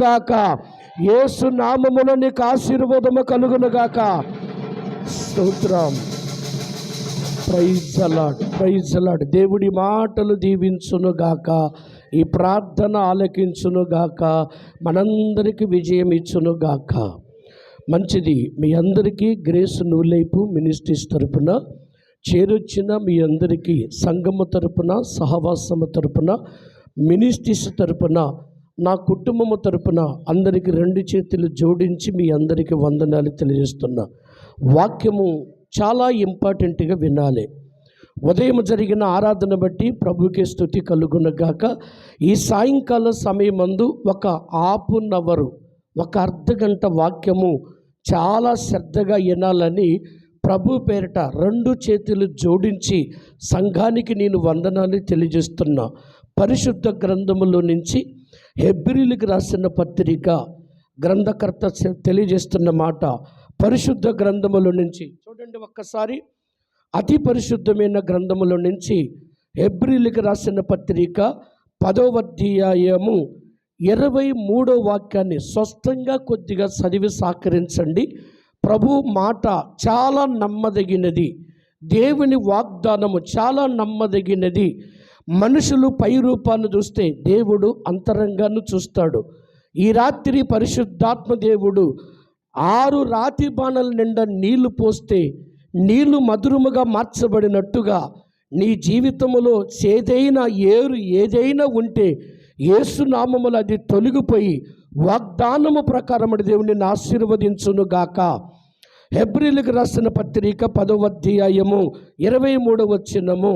గాక. యేసు నామమున నీకు ఆశీర్వాదము కలుగును గాక. స్తోత్రం. Praise the Lord, praise the Lord. దేవుడి మాటలు దీవించును గాక. ఈ ప్రార్థన ఆలకించును గాక. మనందరికీ విజయం ఇచ్చును గాక. మంచిది. మీ అందరికీ గ్రేస్ నూలైపు మినిస్ట్రీస్ తరపున చేరొచ్చిన మీ అందరికీ సంఘము తరపున, సహవాసము తరపున, మినిస్ట్రీస్ తరపున, నా కుటుంబము తరపున అందరికీ రెండు చేతులు జోడించి మీ అందరికీ వందనాలు తెలియజేస్తున్నా. వాక్యము చాలా ఇంపార్టెంట్గా వినాలి. ఉదయం జరిగిన ఆరాధన బట్టి ప్రభుకే స్తుతి కలుగునగాక. ఈ సాయంకాల సమయమందు ఒక హాఫ్నవరు, ఒక అర్ధగంట వాక్యము చాలా శ్రద్ధగా వినాలని ప్రభు పేరిట రెండు చేతులు జోడించి సంఘానికి నేను వందనాలు తెలియజేస్తున్నా. పరిశుద్ధ గ్రంథములో నుంచి హెబ్రీలకు రాసిన పత్రిక గ్రంథకర్త తెలియజేస్తున్న మాట పరిశుద్ధ గ్రంథములో నుంచి చూడండి ఒక్కసారి. అతి పరిశుద్ధమైన గ్రంథములో నుంచి హెబ్రీలకు రాసిన పత్రిక 10వ అధ్యాయము 23వ వాక్యాన్ని స్పష్టంగా కొద్దిగా చదివి సహకరించండి. ప్రభు మాట చాలా నమ్మదగినది. దేవుని వాగ్దానము చాలా నమ్మదగినది. మనుషులు పై రూపాన్ని చూస్తే దేవుడు అంతరంగాన్ని చూస్తాడు. ఈ రాత్రి పరిశుద్ధాత్మ దేవుడు 6 రాతి బాణల నిండా నీళ్లు పోస్తే నీళ్లు మధురముగా మార్చబడినట్టుగా నీ జీవితంలో చేదైన ఏదైనా ఉంటే యేసు నామములో అది తొలగిపోయి వాగ్దానము ప్రకారం దేవుని ఆశీర్వదించును గాక. హెబ్రీలకు రాసిన పత్రిక 10వ అధ్యాయము 23వ వచనము.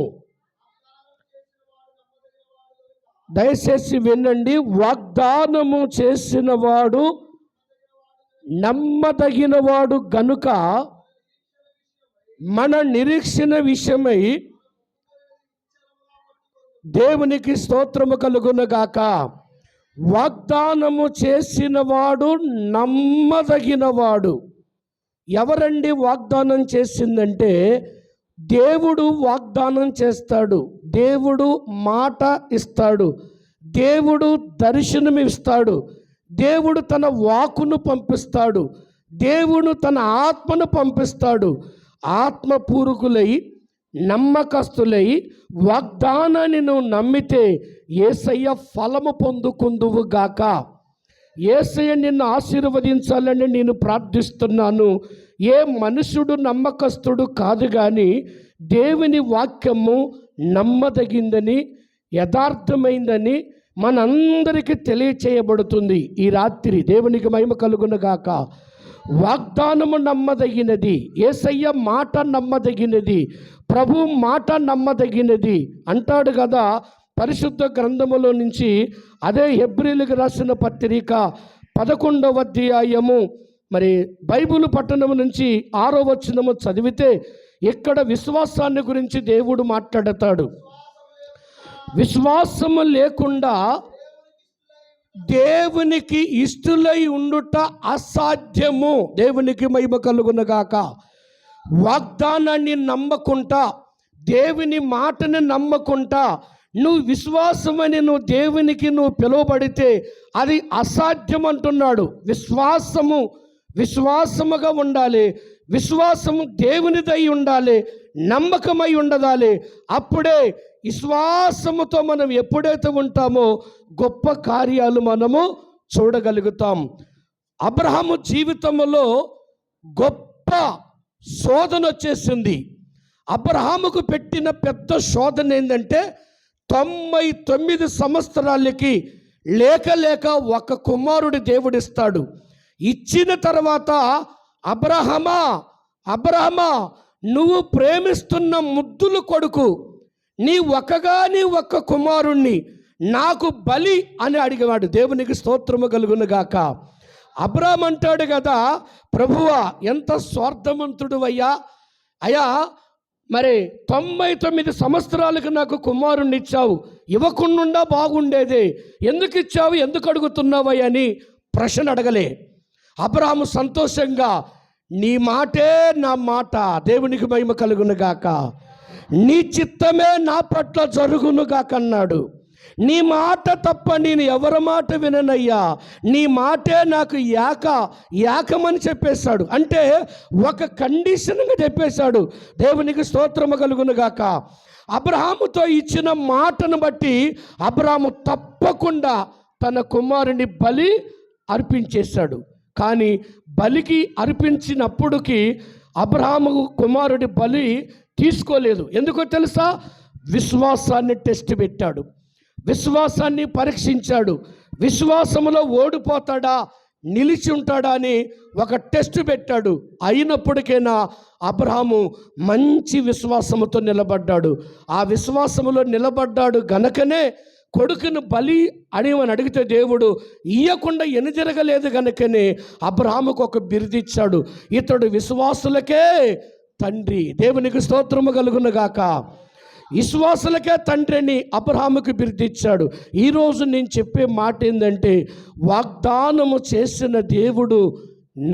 దయచేసి వినండి. వాగ్దానము చేసిన వాడు నమ్మదగినవాడు గనుక మన నిరీక్షణ విషయమై దేవునికి స్తోత్రము కలుగునగాక. వాగ్దానము చేసినవాడు నమ్మదగినవాడు. ఎవరండి వాగ్దానం చేసిందంటే దేవుడు వాగ్దానం చేస్తాడు. దేవుడు మాట ఇస్తాడు. దేవుడు దర్శనం ఇస్తాడు. దేవుడు తన వాక్కును పంపిస్తాడు. దేవుడు తన ఆత్మను పంపిస్తాడు. ఆత్మపూర్వకులై నమ్మకస్తులై వాగ్దానాన్ని నువ్వు నమ్మితే యేసయ్య ఫలము పొందుకుందువు గాక. యేసయ్య నిన్ను ఆశీర్వదించాలని నేను ప్రార్థిస్తున్నాను. ఏ మనుషుడు నమ్మకస్తుడు కాదు, కానీ దేవుని వాక్యము నమ్మదగిందని, యథార్థమైందని మనందరికీ తెలియచేయబడుతుంది. ఈ రాత్రి దేవునికి మహిమ కలుగునగాక. వాగ్దానము నమ్మదగినది. యేసయ్య మాట నమ్మదగినది. ప్రభు మాట నమ్మదగినది అంటాడు కదా పరిశుద్ధ గ్రంథములో నుంచి. అదే హెబ్రీలకు రాసిన పత్రిక 11వ అధ్యాయము మరి బైబిల్ పట్టణము నుంచి 6వ వచనము చదివితే ఇక్కడ విశ్వాసాన్ని గురించి దేవుడు మాట్లాడతాడు. విశ్వాసము లేకుండా దేవునికి ఇష్టలై ఉండుట అసాధ్యము. దేవునికి మహిమ కలుగునగాక. వాగ్దానాన్ని నమ్మకుంటా, దేవుని మాటని నమ్మకుంటా నువ్వు విశ్వాసమని నువ్వు దేవునికి నువ్వు పిలువబడితే అది అసాధ్యం అంటున్నాడు. విశ్వాసముగా ఉండాలి. విశ్వాసము దేవునిదై ఉండాలి, నమ్మకమై ఉండదాలి. అప్పుడే విశ్వాసముతో మనం ఎప్పుడైతే ఉంటామో గొప్ప కార్యాలు మనము చూడగలుగుతాం. అబ్రహాము జీవితంలో గొప్ప శోధన వచ్చేసింది. అబ్రహాముకు పెట్టిన పెద్ద శోధన ఏంటంటే 99 సంవత్సరాలకి లేక ఒక కుమారుడి దేవుడిస్తాడు. ఇచ్చిన తర్వాత అబ్రహమా నువ్వు ప్రేమిస్తున్న ముద్దుల కొడుకు నీ ఒక్క కుమారుణ్ణి నాకు బలి అని అడిగేవాడు. దేవునికి స్తోత్రము కలుగునుగాక. అబ్రహాం అంటాడు కదా, ప్రభువా ఎంత స్వార్థవంతుడు అయ్యా, మరి 99 సంవత్సరాలకు నాకు కుమారుణ్ణి ఇచ్చావు, ఇవ్వకుండా బాగుండేది, ఎందుకు ఇచ్చావు, ఎందుకు అడుగుతున్నావయ్యా అని ప్రశ్న అడగలే. అబ్రహాము సంతోషంగా నీ మాటే నా మాట, దేవునికి మహిమ కలుగునుగాక, నీ చిత్తమే నా పట్ల జరుగునుగాక అన్నాడు. నీ మాట తప్ప నేను ఎవరి మాట విననయ్యా, నీ మాటే నాకు ఏకమని చెప్పేశాడు. అంటే ఒక కండిషన్గా చెప్పేశాడు. దేవునికి స్తోత్రము కలుగును గాక. అబ్రహాముతో ఇచ్చిన మాటను బట్టి అబ్రహాము తప్పకుండా తన కుమారుని బలి అర్పించేశాడు. కానీ బలికి అర్పించినప్పటికీ అబ్రహాము కుమారుడి బలి తీసుకోలేదు. ఎందుకో తెలుసా? విశ్వాసాన్ని టెస్ట్ పెట్టాడు, విశ్వాసాన్ని పరీక్షించాడు. విశ్వాసములో ఓడిపోతాడా నిలిచి ఉంటాడా అని ఒక టెస్ట్ పెట్టాడు. అయినప్పటికైనా అబ్రహాము మంచి విశ్వాసముతో నిలబడ్డాడు. ఆ విశ్వాసములో నిలబడ్డాడు గనకనే కొడుకును బలి అడిగమని అడిగితే దేవుడు ఇయ్యకుండా ఎనుజరగలేదు గనుకనే అబ్రహాముకు ఒక బిరుదిచ్చాడు. ఇతడు విశ్వాసులకే తండ్రి. దేవునికి స్తోత్రము కలుగును గాక. విశ్వాసులకే తండ్రి అని అబ్రహాముకు బిరుదిచ్చాడు. ఈరోజు నేను చెప్పే మాట ఏంటంటే, వాగ్దానము చేసిన దేవుడు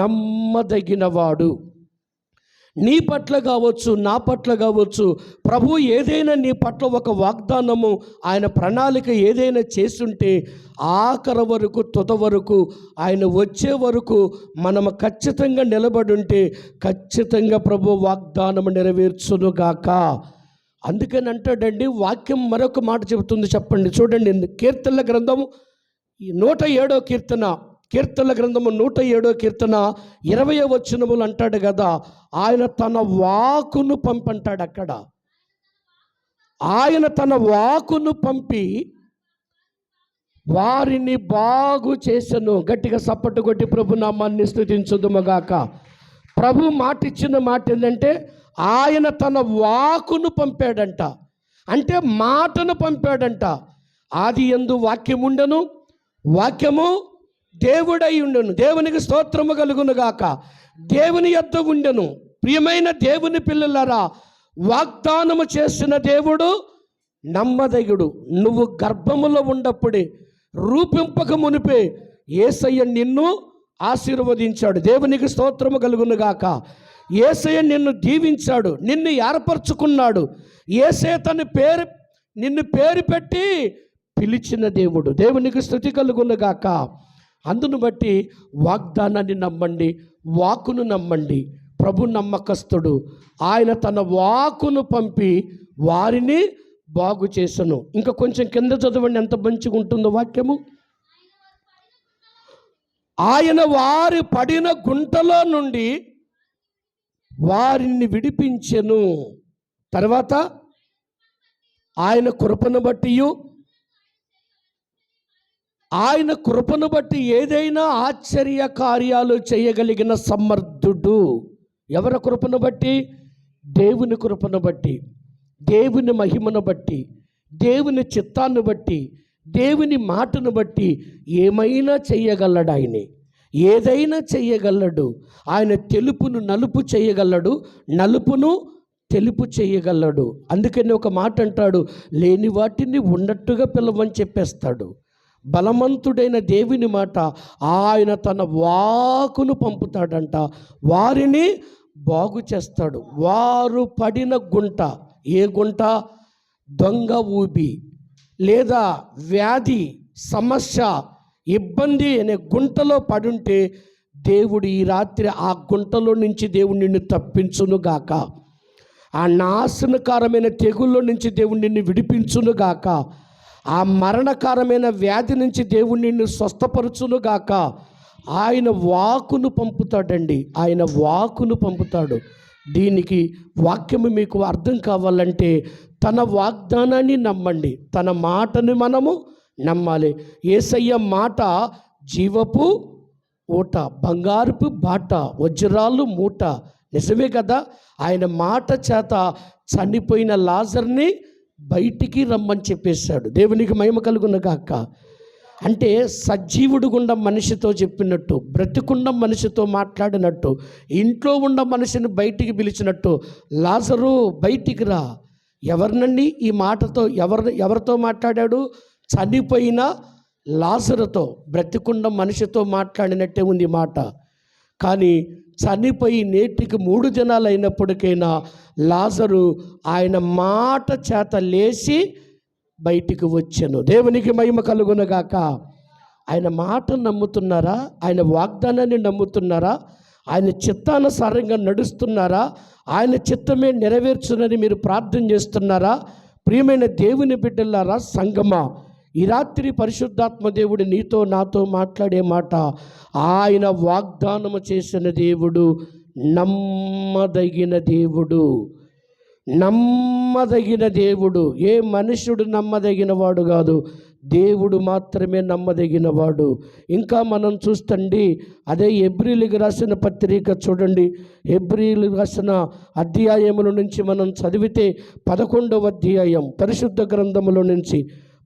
నమ్మదగినవాడు. నీ పట్ల కావచ్చు, నా పట్ల కావచ్చు, ప్రభు ఏదైనా నీ పట్ల ఒక వాగ్దానము, ఆయన ప్రణాళిక ఏదైనా చేస్తుంటే ఆఖరి వరకు, తుద వరకు, ఆయన వచ్చే వరకు మనము ఖచ్చితంగా నిలబడి ఉంటే ఖచ్చితంగా ప్రభు వాగ్దానము నెరవేర్చునుగాక. అందుకని అంటాడండి, వాక్యం మరొక మాట చెబుతుంది. చెప్పండి, చూడండి. కీర్తనల గ్రంథము 107వ కీర్తన, కీర్తనల గ్రంథము 107వ కీర్తన 20వ వచనములు అంటాడు కదా, ఆయన తన వాకును పంపంటాడు. అక్కడ ఆయన తన వాకును పంపి వారిని బాగు చేసెను. గట్టిగా సప్పట్టు కొట్టి ప్రభు నామాన్ని స్తుతించుదుముగాక. ప్రభు మాట ఇచ్చిన మాట ఏంటంటే, ఆయన తన వాకును పంపాడంట. అంటే మాటను పంపాడంట. ఆది యందు వాక్యం ఉండెను, వాక్యము దేవుడై ఉండెను. దేవునికి స్తోత్రము కలుగును గాక. దేవుని యొద్ద ఉండెను. ప్రియమైన దేవుని పిల్లలారా, వాగ్దానము చేసిన దేవుడు నమ్మదగుడు. నువ్వు గర్భములో ఉన్నప్పుడే, రూపింపక మునిపే యేసయ్య నిన్ను ఆశీర్వదించాడు. దేవునికి స్తోత్రము కలుగును గాక. యేసయ్య నిన్ను దీవించాడు, నిన్ను ఏర్పరచుకున్నాడు. యేసయ్య నిన్ను పేరు పెట్టి పిలిచిన దేవుడు. దేవునికి స్తుతి కలుగును గాక. అందును బట్టి వాగ్దానాన్ని నమ్మండి, వాకును నమ్మండి. ప్రభు నమ్మకస్తుడు. ఆయన తన వాకును పంపి వారిని బాగు చేసెను. ఇంకా కొంచెం కింద చదవండి, ఎంత మంచిగా ఉంటుందో వాక్యము. ఆయన వారి పడిన గుంటలో నుండి వారిని విడిపించెను. తర్వాత ఆయన కృపను బట్టి ఏదైనా ఆశ్చర్య కార్యాలు చేయగలిగిన సమర్థుడు. ఎవరి కృపను బట్టి? దేవుని కృపను బట్టి, దేవుని మహిమను బట్టి, దేవుని చిత్తాన్ని బట్టి, దేవుని మాటను బట్టి ఏమైనా చెయ్యగలడు. ఆయనే ఏదైనా చెయ్యగలడు. ఆయన తెలుపును నలుపు చేయగలడు, నలుపును తెలుపు చేయగలడు. అందుకని ఒక మాట అంటాడు, లేని వాటిని ఉన్నట్టుగా పిలవని చెప్పేస్తాడు. బలవంతుడైన దేవుని మాట, ఆయన తన వాకును పంపుతాడంట, వారిని బాగు చేస్తాడు. వారు పడిన గుంట, ఏ గుంట? దొంగ ఊబి లేదా వ్యాధి, సమస్య, ఇబ్బంది అనే గుంటలో పడుంటే దేవుడు ఈ రాత్రి ఆ గుంటలో నుంచి దేవుడు నిన్ను తప్పించునుగాక. ఆ నాశనకారమైన తెగుల్లో నుంచి దేవుడు నిన్ను విడిపించునుగాక. ఆ మరణకారమైన వ్యాధి నుంచి దేవుడు నిన్ను స్వస్థపరచునుగాక. ఆయన వాకును పంపుతాడండి, ఆయన వాకును పంపుతాడు. దీనికి వాక్యము మీకు అర్థం కావాలంటే తన వాగ్దానాన్ని నమ్మండి, తన మాటను మనము నమ్మాలి. యేసయ్య మాట జీవపు ఊట, బంగారుపు బాట, వజ్రాలు మూట. నిజమే కదా? ఆయన మాట చేత చనిపోయిన లాజర్ని బయటికి రమ్మని చెప్పేశాడు. దేవునికి మహిమ కలుగును గాక. అంటే సజీవుడు గుండా మనిషితో చెప్పినట్టు, బ్రతికున్న మనిషితో మాట్లాడినట్టు, ఇంట్లో ఉన్న మనిషిని బయటికి పిలిచినట్టు, లాజరు బయటికి రా. ఎవరినండి ఈ మాటతో ఎవరితో మాట్లాడాడు? చనిపోయిన లాజరుతో, బ్రతికున్న మనిషితో మాట్లాడినట్టే ఉంది మాట. కానీ చనిపోయి నేటికి 3 దినాలు అయినప్పటికైనా లాజరు ఆయన మాట చేత లేచి బయటికి వచ్చెను. దేవునికి మహిమ కలుగునగాక. ఆయన మాట నమ్ముతున్నారా? ఆయన వాగ్దానాన్ని నమ్ముతున్నారా? ఆయన చిత్తానుసారంగా నడుస్తున్నారా? ఆయన చిత్తమే నెరవేర్చునని మీరు ప్రార్థన చేస్తున్నారా? ప్రియమైన దేవుని బిడ్డలారా, సంగమా, ఈ రాత్రి పరిశుద్ధాత్మ దేవుడు నీతో నాతో మాట్లాడే మాట, ఆయన వాగ్దానము చేసిన దేవుడు నమ్మదగిన దేవుడు. నమ్మదగిన దేవుడు. ఏ మనుషుడు నమ్మదగిన వాడు కాదు, దేవుడు మాత్రమే నమ్మదగినవాడు. ఇంకా మనం చూస్తండి, అదే హెబ్రీయులకు రాసిన పత్రిక చూడండి. హెబ్రీయులకు రాసిన అధ్యాయముల నుంచి మనం చదివితే 11వ అధ్యాయం పరిశుద్ధ గ్రంథముల నుంచి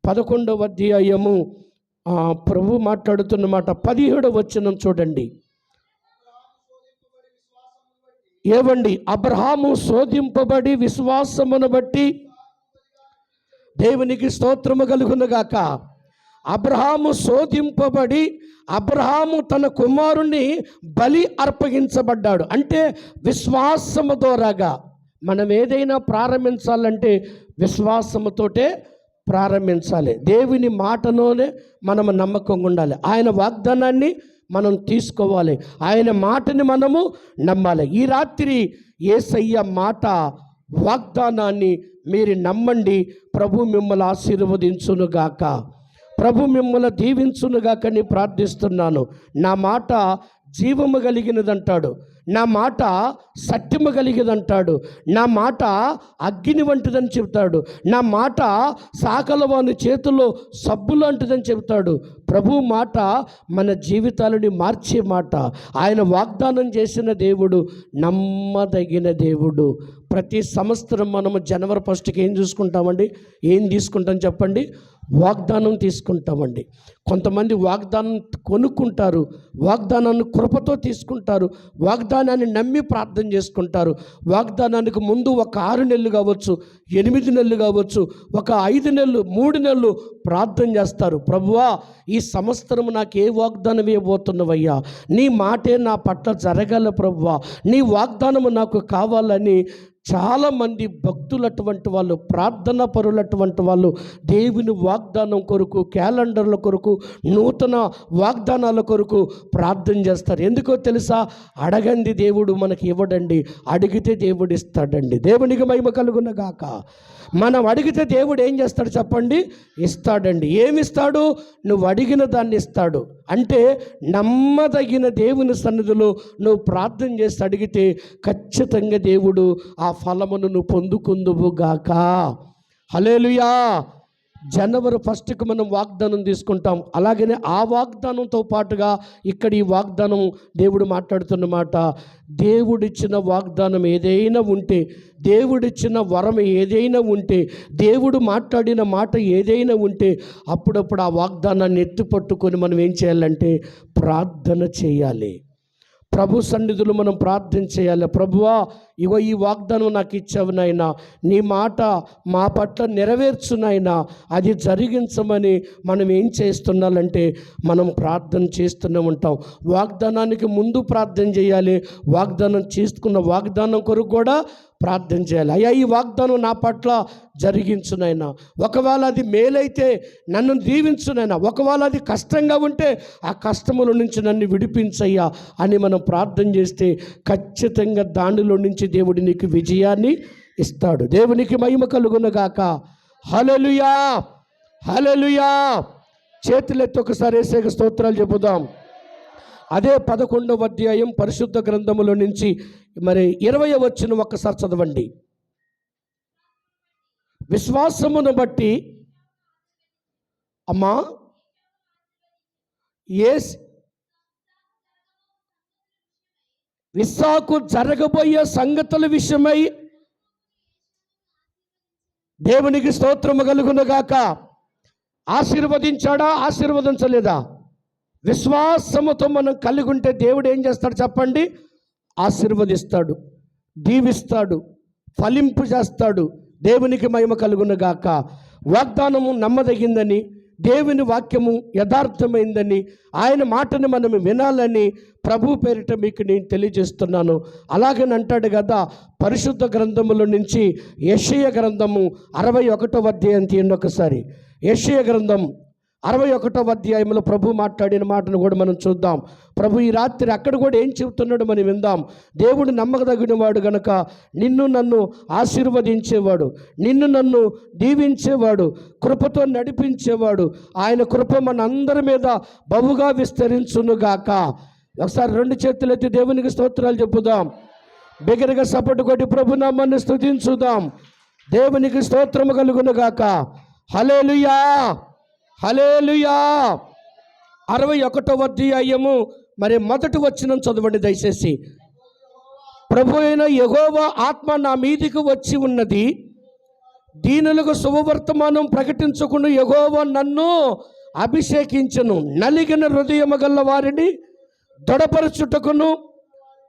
11వ అధ్యాయము ప్రభు మాట్లాడుతున్న మాట 17వ వచనం చూడండి. ఏవండి, అబ్రహాము శోధింపబడి విశ్వాసమును బట్టి, దేవునికి స్తోత్రము కలుగునుగాక. అబ్రహాము శోధింపబడి, అబ్రహాము తన కుమారుణ్ణి బలి అర్పగించబడ్డాడు. అంటే విశ్వాసము ద్వారాగా మనం ఏదైనా ప్రారంభించాలంటే విశ్వాసముతోటే ప్రారంభించాలి. దేవుని మాటలోనే మనం నమ్మకంగా ఉండాలి. ఆయన వాగ్దానాన్ని మనం తీసుకోవాలి. ఆయన మాటని మనము నమ్మాలి. ఈ రాత్రి యేసయ్య మాట వాగ్దానాన్ని మీరు నమ్మండి. ప్రభు మిమ్మల్ని ఆశీర్వదించునుగాక, ప్రభు మిమ్మల్ని దీవించునుగాక అని ప్రార్థిస్తున్నాను. నా మాట జీవము కలిగినదంటాడు, నా మాట సత్యము కలిగినదంటాడు, నా మాట అగ్ని వంటిదని చెబుతాడు, నా మాట సాకలవాని చేతుల్లో సబ్బు లాంటిదని చెబుతాడు. ప్రభు మాట మన జీవితాలని మార్చే మాట. ఆయన వాగ్దానం చేసిన దేవుడు నమ్మదగిన దేవుడు. ప్రతి సంవత్సరం మనము జనవరి 1కి ఏం చూసుకుంటామండి? ఏం తీసుకుంటాం చెప్పండి? వాగ్దానం తీసుకుంటామండి. కొంతమంది వాగ్దానం కొనుక్కుంటారు, వాగ్దానాన్ని కృపతో తీసుకుంటారు, వాగ్దానాన్ని నమ్మి ప్రార్థన చేసుకుంటారు. వాగ్దానానికి ముందు ఒక 6 నెలలు కావచ్చు, 8 నెలలు కావచ్చు, ఒక 5 నెలలు, 3 నెలలు ప్రార్థన చేస్తారు. ప్రభువా, ఈ సంవత్సరం నాకు ఏ వాగ్దానం ఇవ్వబోతున్నవయ్యా? నీ మాటే నా పట్ల జరగాల ప్రభువా, నీ వాగ్దానము నాకు కావాలని చాలామంది భక్తులు అటువంటి వాళ్ళు, ప్రార్థన పరులు అటువంటి వాళ్ళు దేవుని వాగ్దానం కొరకు, క్యాలెండర్ల కొరకు, నూతన వాగ్దానాల కొరకు ప్రార్థన చేస్తారు. ఎందుకో తెలుసా? అడగంది దేవుడు మనకి ఇవ్వడండి, అడిగితే దేవుడు ఇస్తాడండి. దేవునికి మహిమ కలుగునగాక. మనం అడిగితే దేవుడు ఏం చేస్తాడు చెప్పండి? ఇస్తాడండి. ఏమిస్తాడు? నువ్వు అడిగిన దాన్ని ఇస్తాడు. అంటే నమ్మదగిన దేవుని సన్నిధిలో నువ్వు ప్రార్థన చేసి అడిగితే ఖచ్చితంగా దేవుడు ఆ ఫలమును నువ్వు పొందుకుందువుగాక. హల్లెలూయా. జనవరి 1కి మనం వాగ్దానం తీసుకుంటాం. అలాగనే ఆ వాగ్దానంతో పాటుగా ఇక్కడ ఈ వాగ్దానం దేవుడు మాట్లాడుతున్నమాట. దేవుడిచ్చిన వాగ్దానం ఏదైనా ఉంటే, దేవుడిచ్చిన వరం ఏదైనా ఉంటే, దేవుడు మాట్లాడిన మాట ఏదైనా ఉంటే, అప్పుడప్పుడు ఆ వాగ్దానాన్ని ఎత్తిపట్టుకొని మనం ఏం చేయాలంటే ప్రార్థన చేయాలి. ప్రభు సన్నిధులు మనం ప్రార్థన చేయాలి. ప్రభువా, ఇగో ఈ వాగ్దానం నాకు ఇచ్చావు నాయనా, నీ మాట మా పట్ల నెరవేర్చు నాయనా, అది జరిగించమని మనం ఏం చేస్తున్నామంటే మనం ప్రార్థన చేస్తూనే ఉంటాం. వాగ్దానానికి ముందు ప్రార్థన చేయాలి, వాగ్దానం చేసుకున్న వాగ్దానం కొరకు కూడా ప్రార్థన చేయాలి. అయ్యా, ఈ వాగ్దానం నా పట్ల జరిగించునైనా, ఒకవేళ అది మేలైతే నన్ను దీవించునైనా, ఒకవేళ అది కష్టంగా ఉంటే ఆ కష్టముల నుంచి నన్ను విడిపించయ్యా అని మనం ప్రార్థన చేస్తే ఖచ్చితంగా దానిలో నుంచి దేవుడు నీకు విజయాన్ని ఇస్తాడు. దేవునికి మహిమ కలుగునగాక. హల్లెలూయా, హల్లెలూయా. చేతులెత్తి ఒకసారి యేసయ్యకు స్తోత్రాలు చెబుదాం. అదే 11వ అధ్యాయం పరిశుద్ధ గ్రంథములో నుంచి మరి 20వ వచనం ఒక్కసారి చదవండి. విశ్వాసమును బట్టి అమ్మా ఇస్సాకు జరగబోయే సంగతుల విషయమై దేవునికి స్తోత్రము కలుగునుగాక. ఆశీర్వదించాడా? ఆశీర్వదించలేదా? విశ్వాసముతో మనం కలిగి ఉంటే దేవుడు ఏం చేస్తాడు చెప్పండి? ఆశీర్వదిస్తాడు, దీవిస్తాడు, ఫలింపు చేస్తాడు. దేవునికి మహిమ కలుగునుగాక. వాగ్దానము నమ్మదగిందని, దేవుని వాక్యము యథార్థమైందని, ఆయన మాటని మనం వినాలని ప్రభు పేరిట మీకు నేను తెలియజేస్తున్నాను. అలాగని అంటాడు కదా, పరిశుద్ధ గ్రంథముల నుంచి యెషయా గ్రంథము 61వ అధ్యాయం తీయండి ఒకసారి. యెషయా గ్రంథం 61వ అధ్యాయంలో ప్రభు మాట్లాడిన మాటను కూడా మనం చూద్దాం. ప్రభు ఈ రాత్రి అక్కడ కూడా ఏం చెబుతున్నాడు మనం విందాం. దేవుడు నమ్మకదగిన వాడు గనక నిన్ను నన్ను ఆశీర్వదించేవాడు, నిన్ను నన్ను దీవించేవాడు, కృపతో నడిపించేవాడు. ఆయన కృప మనందరి మీద బహుగా విస్తరించునుగాక. ఒకసారి 2 చేతులు ఎత్తి దేవునికి స్తోత్రాలు చెప్పుదాం. బిగ్గరగా సపోర్టు కొట్టి ప్రభు నామాన్ని స్తుతించుదాం. దేవునికి స్తోత్రము కలుగునుగాక. హల్లెలూయా, హల్లెలూయా. 61వ అధ్యాయము మరి మొదటి వచనం చదవండి దయచేసి. ప్రభు అయిన యెహోవా ఆత్మ నా మీదికి వచ్చి ఉన్నది, దీనులకు శుభవర్తమానం ప్రకటించుకుని యెహోవా నన్ను అభిషేకించును, నలిగిన హృదయము గల వారిని దృఢపరచుటకును,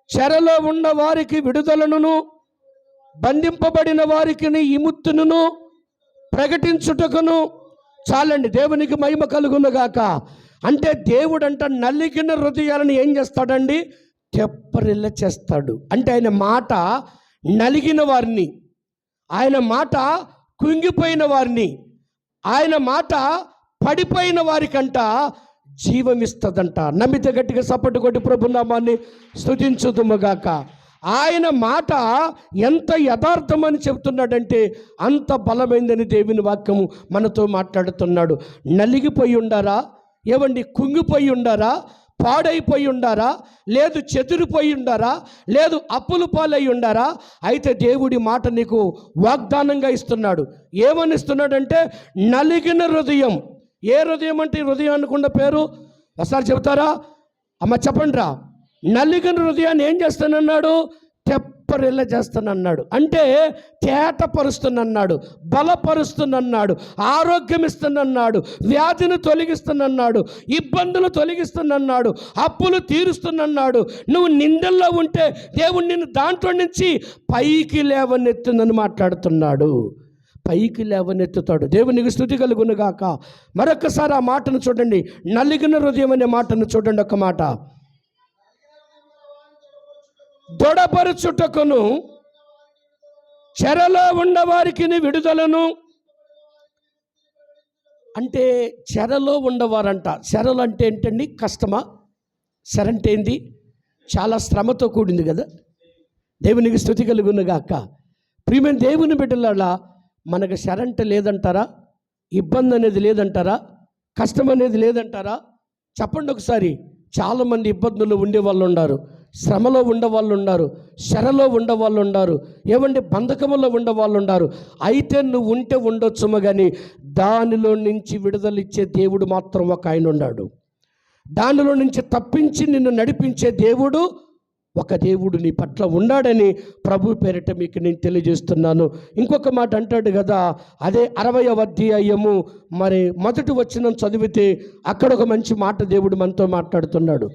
చెరలో ఉన్న వారికి విడుదలను, బంధింపబడిన వారికి విముక్తిని ప్రకటించుటకును. చాలండి, దేవునికి మహిమ కలుగునుగాక. అంటే దేవుడంట నలిగిన హృదయాలను ఏం చేస్తాడండి? తెప్పరిల్ల చేస్తాడు. అంటే ఆయన మాట నలిగిన వారిని, ఆయన మాట కుంగిపోయిన వారిని, ఆయన మాట పడిపోయిన వారికంట జీవం ఇస్తుందంట. నమ్మితే గట్టిగా సపోర్టు కొట్టి ప్రభు నామాన్ని స్తుతించుదుముగాక. ఆయన మాట ఎంత యథార్థమని చెబుతున్నాడంటే అంత బలమైందని దేవుని వాక్యము మనతో మాట్లాడుతున్నాడు. నలిగిపోయి ఉండారా? ఏవండి, కుంగిపోయి ఉండారా? పాడైపోయి ఉండారా? లేదు చెదిరిపోయి ఉండారా? లేదు అప్పులు పాలై ఉండారా? అయితే దేవుడి మాట నీకు వాగ్దానంగా ఇస్తున్నాడు. ఏమని ఇస్తున్నాడంటే నలిగిన హృదయం. ఏ హృదయం అంటే ఈ హృదయం అనుకున్న పేరు ఒకసారి చెబుతారా? అమ్మ చెప్పండి రా. నలిగిన హృదయాన్ని ఏం చేస్తానన్నాడు? తెప్పరిల్ల చేస్తానన్నాడు. అంటే తేటపరుస్తున్నన్నాడు, బలపరుస్తున్నన్నాడు, ఆరోగ్యం ఇస్తున్నన్నాడు, వ్యాధిని తొలగిస్తున్నన్నాడు, ఇబ్బందులు తొలగిస్తున్నన్నాడు, అప్పులు తీరుస్తున్నన్నాడు. నువ్వు నిందల్లో ఉంటే దేవుడు నిన్ను దాంట్లో నుంచి పైకి లేవనెత్తుందని మాట్లాడుతున్నాడు. పైకి లేవనెత్తుతాడు. దేవునికి స్తుతి కలుగునుగాక. మరొకసారి ఆ మాటను చూడండి, నలిగిన హృదయం అనే మాటను చూడండి. ఒక మాట, దృఢపరచుటకును, చెరలో ఉన్నవారికి విడుదలను. అంటే చెరలో ఉండవారంట. చెరలు అంటే ఏంటండి? కష్టమా? చెర అంటే ఏంది? చాలా శ్రమతో కూడింది కదా. దేవునికి స్తుతి కలుగునుగాక. ప్రియమైన దేవుని బిడ్డలారా, మనకు చెర అంటే లేదంటారా? ఇబ్బంది అనేది లేదంటారా? కష్టం అనేది లేదంటారా? చెప్పండి ఒకసారి. చాలామంది ఇబ్బందులు ఉండే వాళ్ళు ఉన్నారు, శ్రమలో ఉండేవాళ్ళు ఉన్నారు, చెరలో ఉండేవాళ్ళు ఉన్నారు, ఏమంటే బంధకములో ఉండేవాళ్ళు ఉన్నారు. అయితే నువ్వు ఉంటే ఉండొచ్చుమో కానీ దానిలో నుంచి విడుదలిచ్చే దేవుడు మాత్రం ఒక ఆయన ఉన్నాడు. దానిలో నుంచి తప్పించి నిన్ను నడిపించే దేవుడు ఒక దేవుడు నీ పట్ల ఉన్నాడని ప్రభు పేరిట మీకు నేను తెలియజేస్తున్నాను. ఇంకొక మాట అంటాడు కదా, అదే 60వ అధ్యాయము మరి మొదటి వచనం చదివితే అక్కడ ఒక మంచి మాట దేవుడు మనతో మాట్లాడుతున్నాడు.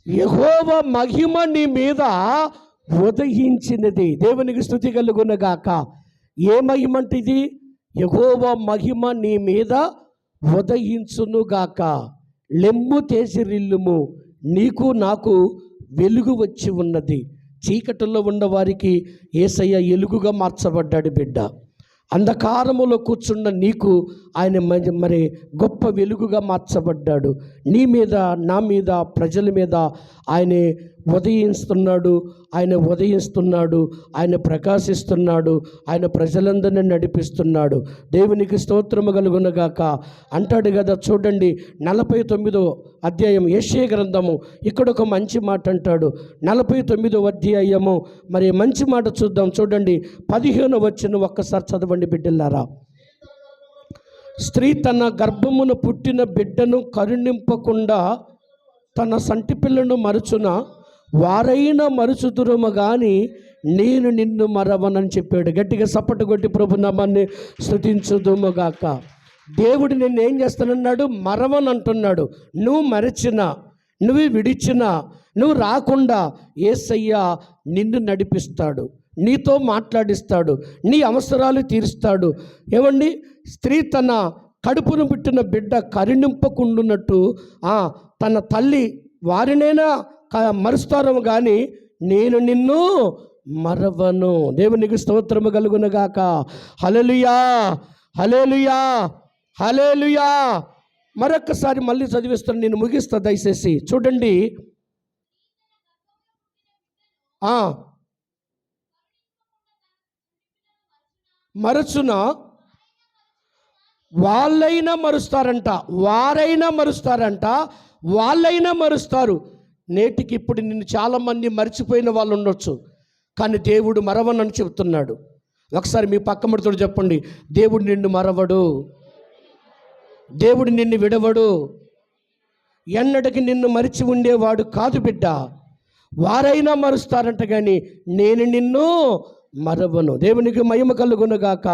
యెహోవా మహిమ నీ మీద ఉదయించినది. దేవునికి స్తుతి కలుగునుగాక. ఏ మహిమ అంటే ఇది? యెహోవా మహిమ నీ మీద ఉదయించునుగాక. లెమ్ము తేసిరిల్లుము, నీకు నాకు వెలుగు వచ్చి ఉన్నది. చీకటిలో ఉన్నవారికి యేసయ్య ఎలుగుగా మార్చబడ్డాడు బిడ్డ. అంధకారములో కూర్చున్న నీకు ఆయన మరి గొప్ప వెలుగుగా మార్చబడ్డాడు. నీ మీద, నా మీద, ప్రజల మీద ఆయన ఉదయిస్తున్నాడు. ఆయన ప్రకాశిస్తున్నాడు. ఆయన ప్రజలందరినీ నడిపిస్తున్నాడు. దేవునికి స్తోత్రము కలుగునుగాక. అంటాడు కదా, చూడండి 49వ అధ్యాయం యెషయా గ్రంథము. ఇక్కడ ఒక మంచి మాట అంటాడు. 49వ అధ్యాయము మరి మంచి మాట చూద్దాం. చూడండి 15వ వచనం ఒక్కసారి చదవండి బిడ్డలారా. స్త్రీ తన గర్భమును పుట్టిన బిడ్డను కరుణింపకుండా తన సంటి పిల్లను మరుచున, వారైనా మరుచుదురుమ కానీ నేను నిన్ను మరవనని చెప్పాడు. గట్టిగా సప్పటి కొట్టి ప్రభు నామాన్ని స్తుతించుదుముగాక. దేవుడు నిన్ను ఏం చేస్తానన్నాడు? మరవని అంటున్నాడు. నువ్వు మరచినా, నువ్వు విడిచినా, నువ్వు రాకుండా యేసయ్య నిన్ను నడిపిస్తాడు. నీతో మాట్లాడిస్తాడు, నీ అవసరాలు తీరుస్తాడు. ఏమండి, స్త్రీ తన కడుపును పుట్టిన బిడ్డ కరుణింపకుండున్నట్టు తన తల్లి వారినైనా మరుస్తారేమో కానీ నేను నిన్ను మరవను. దేవునికి స్తోత్రము కలుగునుగాక. హల్లెలూయా, హల్లెలూయా, హల్లెలూయా. మరొక్కసారి మళ్ళీ చదివిస్తాను, నేను ముగిస్తా దయచేసి చూడండి. మరచున వాళ్ళైనా మరుస్తారంట, వారైనా మరుస్తారంట, వాళ్ళైనా మరుస్తారు. నేటికి ఇప్పుడు నిన్ను చాలామంది మర్చిపోయిన వాళ్ళు ఉండొచ్చు, కానీ దేవుడు మరవనని చెబుతున్నాడు. ఒకసారి మీ పక్కమడితో చెప్పండి, దేవుడు నిన్ను మరవడు, దేవుడు నిన్ను విడవడు, ఎన్నటికి నిన్ను మరిచి ఉండేవాడు కాదు బిడ్డ. వారైనా మరుస్తారంట కానీ నేను నిన్ను మరవను. దేవునికి మహిమ కలుగునుగాక.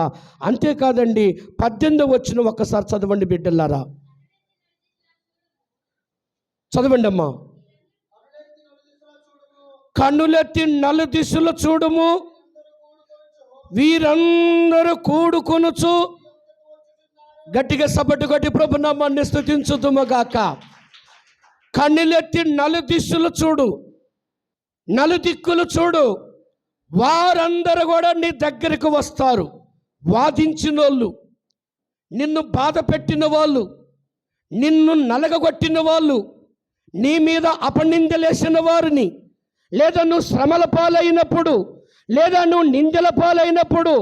అంతేకాదండి, 18వ వచనం ఒక్కసారి చదవండి బిడ్డలారా, చదవండి అమ్మా. కన్నులెత్తి నలుదిశలు చూడుము, వీరందరూ కూడుకొనుచు. గట్టిగా సపట్టు కొట్టి ప్రభు నామాన్ని స్తుతించుదుముగాక. కన్నులెత్తి నలుదిశలు చూడు, నలుదిక్కులు చూడు, వారందరూ కూడా నీ దగ్గరికి వస్తారు. వాదించిన వాళ్ళు, నిన్ను బాధ పెట్టిన వాళ్ళు, నిన్ను నలగగొట్టిన వాళ్ళు, నీ మీద అపనిందలేసిన వారిని, లేదా నువ్వు శ్రమల పాలైనప్పుడు, లేదా నువ్వు నిందల పాలైనప్పుడు,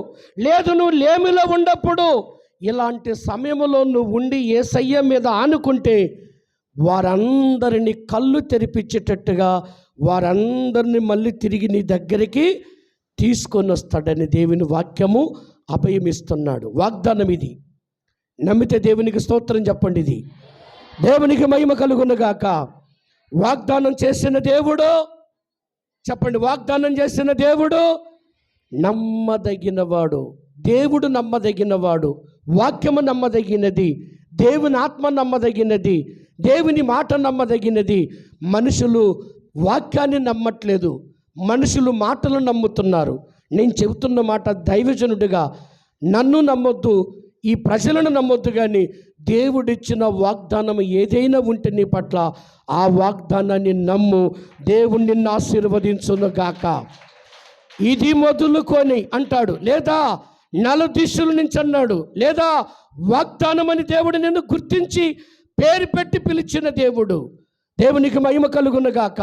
లేదా నువ్వు లేమిలో ఉన్నప్పుడు, ఇలాంటి సమయంలో నువ్వు ఉండి యేసయ్య మీద ఆనుకుంటే వారందరినీ కళ్ళు తెరిపించేటట్టుగా వారందరినీ మళ్ళీ తిరిగి నీ దగ్గరికి తీసుకొని వస్తాడని దేవుని వాక్యము అభయమిస్తున్నాడు. వాగ్దానం ఇది. నమ్మితే దేవునికి స్తోత్రం చెప్పండి. ఇది దేవునికి మహిమ కలుగునుగాక. వాగ్దానం చేసిన దేవుడు చెప్పండి, వాగ్దానం చేసిన దేవుడు నమ్మదగినవాడు. దేవుడు నమ్మదగినవాడు, వాక్యము నమ్మదగినది, దేవుని ఆత్మ నమ్మదగినది, దేవుని మాట నమ్మదగినది. మనుషులు వాక్యాన్ని నమ్మట్లేదు, మనుషులు మాటలు నమ్ముతున్నారు. నేను చెబుతున్న మాట దైవజనుడిగా నన్ను నమ్మొద్దు, ఈ ప్రజలను నమ్మొద్దు, కానీ దేవుడిచ్చిన వాగ్దానం ఏదైనా ఉంటే నీ పట్ల ఆ వాగ్దానాన్ని నమ్ము. దేవుడు నిన్ను ఆశీర్వదించునుగాక. ఇది మొదలుకొని అంటాడు, లేదా నలుదిశల నుంచి అన్నాడు, లేదా వాగ్దానం అని దేవుడు నిన్ను గుర్తించి పేరు పెట్టి పిలిచిన దేవుడు. దేవునికి మహిమ కలుగునుగాక.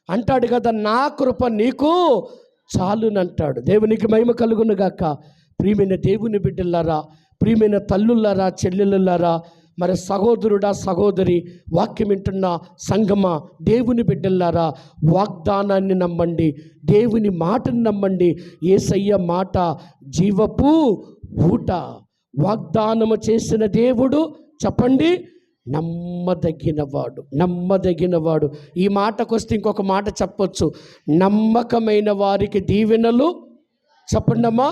అంటాడు కదా, నా కృప నీకు చాలునంటాడు. దేవునికి మహిమ కలుగునుగాక. ప్రియమైన దేవుని బిడ్డలారా, ప్రియమైన తల్లులారా, చెల్లెళ్ళారా, మరి సహోదరుడా, సహోదరి, వాక్యం వింటున్న సంగమ, దేవుని బిడ్డలారా, వాగ్దానాన్ని నమ్మండి, దేవుని మాటను నమ్మండి. యేసయ్య మాట జీవపు ఊట. వాగ్దానము చేసిన దేవుడు చెప్పండి నమ్మదగినవాడు, నమ్మదగినవాడు. ఈ మాటకు వస్తే ఇంకొక మాట చెప్పొచ్చు, నమ్మకమైన వారికి దీవెనలు. చెప్పండమ్మా,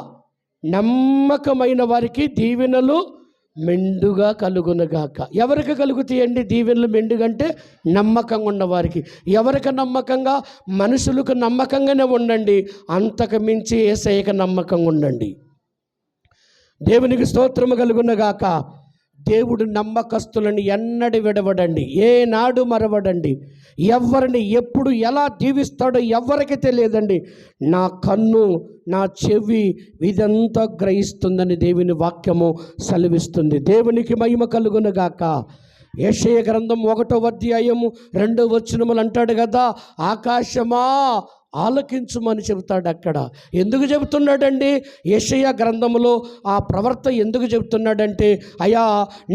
నమ్మకమైన వారికి దీవెనలు మెండుగా కలుగునుగాక. ఎవరికి కలుగుతాయండి దీవెనలు మెండుగంటే? నమ్మకంగా ఉన్నవారికి. ఎవరికి నమ్మకంగా? మనుషులకు నమ్మకంగానే ఉండండి, అంతకు మించి యేసయ్యకు నమ్మకంగా ఉండండి. దేవునికి స్తోత్రము కలుగునుగాక. దేవుడు నమ్మకస్తులను ఎన్నడి విడవడండి, ఏనాడు మరవడండి. ఎవరిని ఎప్పుడు ఎలా దీవిస్తాడో ఎవరికి తెలియదండి. నా కన్ను, నా చెవి ఇదంతా గ్రహిస్తుందని దేవుని వాక్యము సెలవిస్తుంది. దేవునికి మహిమ కలుగునుగాక. యెషయా గ్రంథం 1వ అధ్యాయము 2వ వచనములు అంటాడు కదా, ఆకాశమా ఆలకించుమని చెబుతాడు. అక్కడ ఎందుకు చెబుతున్నాడండి? యెషయా గ్రంథములో ఆ ప్రవర్త ఎందుకు చెబుతున్నాడంటే, అయ్యా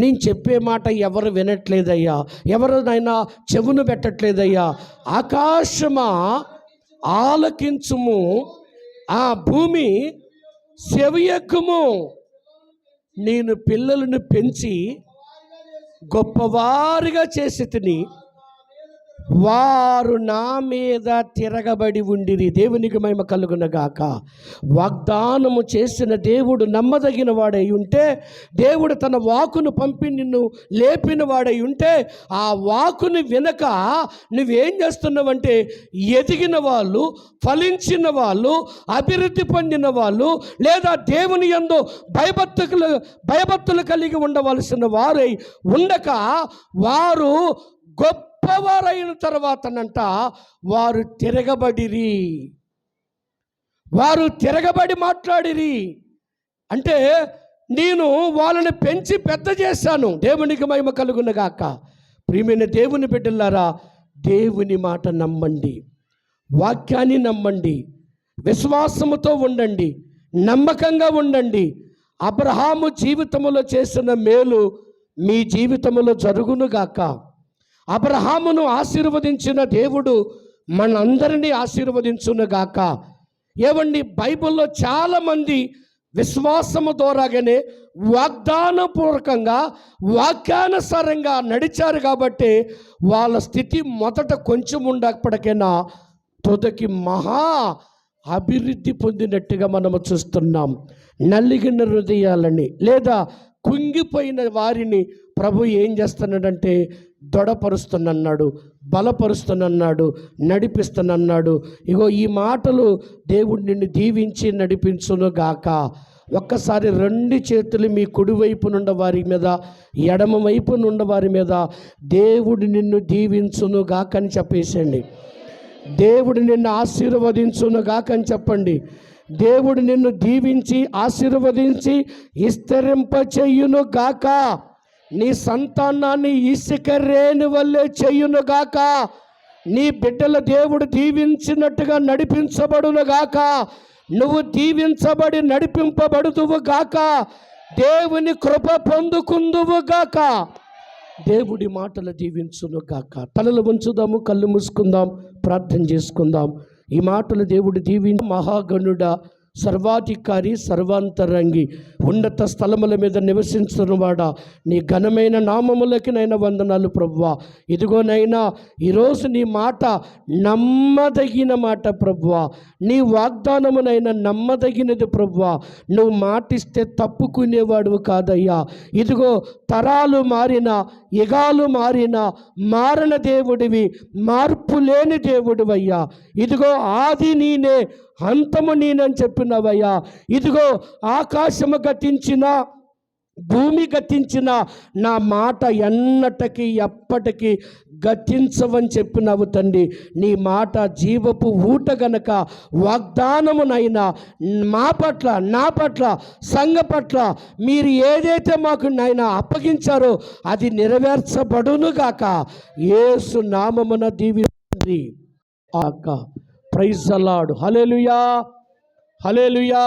నేను చెప్పే మాట ఎవరు వినట్లేదయ్యా, ఎవరినైనా చెవును పెట్టట్లేదయ్యా. ఆకాశమా ఆలకించుము, ఆ భూమి సెవియెక్కుము. నేను పిల్లలను పెంచి గొప్పవారిగా చేసి తిని వారు నా మీద తిరగబడి ఉండిరి. దేవునికి మహిమ కలుగునగాక. వాగ్దానము చేసిన దేవుడు నమ్మదగిన వాడై ఉంటే, దేవుడు తన వాకును పంపి నిన్ను లేపిన వాడై ఉంటే, ఆ వాకుని వినక నువ్వేం చేస్తున్నావంటే, ఎదిగిన వాళ్ళు, ఫలించిన వాళ్ళు, అభివృద్ధి పొందిన వాళ్ళు, లేదా దేవుని యందు భయభక్తులు కలిగి ఉండవలసిన వారై ఉండక, వారు గొప్పవారైన తర్వాతనంట వారు తిరగబడి మాట్లాడిరి. అంటే నేను వాళ్ళని పెంచి పెద్ద చేశాను. దేవునికి మహిమ కలుగునగాక. ప్రియమైన దేవుని బిడ్డలారా, దేవుని మాట నమ్మండి, వాక్యాన్ని నమ్మండి, విశ్వాసముతో ఉండండి, నమ్మకంగా ఉండండి. అబ్రహాము జీవితంలో చేసిన మేలు మీ జీవితంలో జరుగునుగాక. అబ్రహామును ఆశీర్వదించిన దేవుడు మనందరినీ ఆశీర్వదించునుగాక. ఏవండి, బైబిల్లో చాలామంది విశ్వాసము ద్వారాగానే వాగ్దానపూర్వకంగా వాక్యానుసారంగా నడిచారు కాబట్టి వాళ్ళ స్థితి మొదట కొంచెం ఉండకపోవడానికైనా తుదకి మహా అభివృద్ధి పొందినట్టుగా మనము చూస్తున్నాం. నలిగిన హృదయాలని లేదా కుంగిపోయిన వారిని ప్రభు ఏం చేస్తున్నాడంటే దృఢపరుస్తున్నన్నాడు, బలపరుస్తున్నన్నాడు, నడిపిస్తున్నన్నాడు. ఇగో ఈ మాటలు దేవుడు నిన్ను దీవించి నడిపించును గాక. ఒక్కసారి రెండు చేతులు మీ కుడివైపు నుండి వారి మీద, ఎడమ వైపు నుండి వారి మీద దేవుడు నిన్ను దీవించును గాక అని చెప్పేసండి. దేవుడు నిన్ను ఆశీర్వదించును గాక అని చెప్పండి. దేవుడు నిన్ను దీవించి ఆశీర్వదించి విస్తరింప చెయ్యును గాక. నీ సంతానాన్ని ఇసుక రేణి వల్లే చెయ్యును గాక. నీ బిడ్డల దేవుడు దీవించినట్టుగా నడిపించబడును గాక. నువ్వు దీవించబడి నడిపింపబడుదువు గాక. దేవుని కృప పొందుకుందువు గాక. దేవుడి మాటలు దీవించును గాక. తలలు ఉంచుదాము, కళ్ళు మూసుకుందాం, ప్రార్థన చేసుకుందాం. ఈ మాటలు దేవుడు దీవించి మహాగణుడా, సర్వాధికారి, సర్వాంతరంగి, ఉన్నత స్థలముల మీద నివసించున్నవాడా, నీ ఘనమైన నామములకి నైనా వందనాలు ప్రభువా. ఇదిగోనైనా ఈరోజు నీ మాట నమ్మదగిన మాట ప్రభువా. నీ వాగ్దానమునైనా నమ్మదగినది ప్రభువా. నువ్వు మాటిస్తే తప్పుకునేవాడు కాదయ్యా. ఇదిగో తరాలు మారిన, యుగాలు మారిన మారణ దేవుడివి, మార్పు లేని దేవుడివయ్యా. ఇదిగో ఆది నీనే, అంతము నేనని చెప్పినవయ్యా. ఇదిగో ఆకాశము గతించిన, భూమి గతించిన నా మాట ఎన్నటికీ ఎప్పటికీ గతించవని చెప్పినావు తండ్రి. నీ మాట జీవపు ఊట గనక వాగ్దానమునైనా మా పట్ల, నా పట్ల, సంఘ పట్ల మీరు ఏదైతే మాకు నాయన అప్పగించారో అది నెరవేర్చబడునుగాక. యేసు నామమున దీవించండి ఆక. Praise the Lord. Hallelujah, hallelujah.